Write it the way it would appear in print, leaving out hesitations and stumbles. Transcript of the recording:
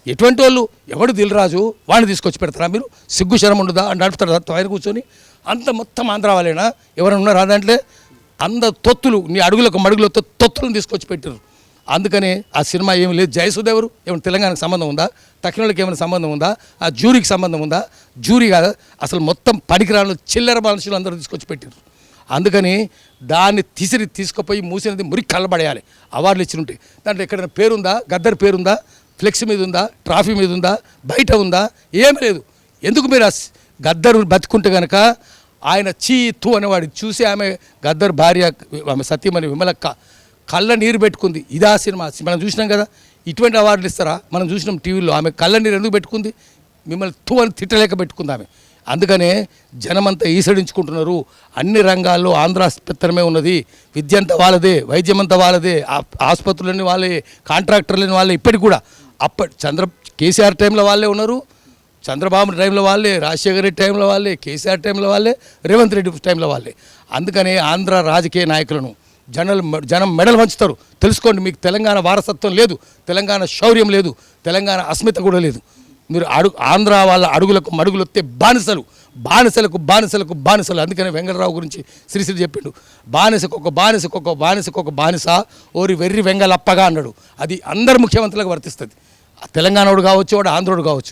ఎటువంటి వాళ్ళు ఎవడు దిల్రాజు వాడిని తీసుకొచ్చి పెడతారా మీరు? సిగ్గు శరం ఉండదా అని నడుపుతారు ఆయన కూర్చొని. అంత మొత్తం ఆంధ్ర వాళ్ళేనా? ఎవరైనా ఉన్నారా దాంట్లో? తొత్తులు నీ అడుగులకు మడుగులతో తొత్తులను తీసుకొచ్చి పెట్టారు. అందుకనే ఆ సినిమా ఏమి లేదు. జయసుదేవరు ఏమైనా తెలంగాణకు సంబంధం ఉందా? తక్కినోళ్ళకి ఏమైనా సంబంధం ఉందా? ఆ జూరీకి సంబంధం ఉందా? జూరీ కాదు, అసలు మొత్తం పనికిరాళ్ళు చిల్లర మనుషులు అందరూ తీసుకొచ్చి పెట్టారు. అందుకని దాన్ని తీసుకుపోయి మూసినది మురికి కళ్ళబడేయాలి. అవార్డులు ఇచ్చినట్టు దాంట్లో ఎక్కడైనా పేరుందా? గద్దర్ పేరుందా? ఫ్లెక్స్ మీద ఉందా? ట్రాఫీ మీద ఉందా? బయట ఉందా? ఏమి లేదు. ఎందుకు మీరు గద్దరు బతుకుంటే కనుక ఆయన చీతు అనేవాడు చూసి ఆమె గద్దర్ భార్య ఆమె సత్యమణి విమలక్క కళ్ళ నీరు పెట్టుకుంది. ఇదా సినిమా మనం చూసినాం కదా. ఇటువంటి అవార్డులు ఇస్తారా? మనం చూసినాం టీవీలో. ఆమె కళ్ళ నీరు ఎందుకు పెట్టుకుంది? మిమ్మల్ని తూ అని తిట్టలేక పెట్టుకుంది ఆమె. అందుకనే జనమంతా ఈసడించుకుంటున్నారు. అన్ని రంగాల్లో ఆంధ్ర పెత్తనమే ఉన్నది. విద్య అంతా వాళ్ళదే, వైద్యం అంతా వాళ్ళదే, ఆసుపత్రులని వాళ్ళే, కాంట్రాక్టర్లని వాళ్ళే. ఇప్పటికి కూడా కేసీఆర్ టైంలో వాళ్ళే ఉన్నారు, చంద్రబాబు టైంలో వాళ్ళే, రాజశేఖర రెడ్డి టైంలో వాళ్ళే, కేసీఆర్ టైంలో వాళ్ళే, రేవంత్ రెడ్డి టైంలో వాళ్ళే. అందుకనే ఆంధ్ర రాజకీయ నాయకులను జనం మెడలు వంచుతారు. తెలుసుకోండి, మీకు తెలంగాణ వారసత్వం లేదు, తెలంగాణ శౌర్యం లేదు, తెలంగాణ అస్మిత కూడా లేదు. మీరు ఆంధ్ర వాళ్ళ అడుగులకు మడుగులొత్తే బానిసలకు బానిసలు. అందుకనే వెంకటరావు గురించి శ్రీశ్రీ చెప్పిండు, బానిసకు ఒక బానిస ఓరి వెర్రి వెంగలప్పగా అన్నాడు. అది అందరు ముఖ్యమంత్రులకు వర్తిస్తుంది. తెలంగాణోడు కావచ్చు, వాడు ఆంధ్రోడు కావచ్చు.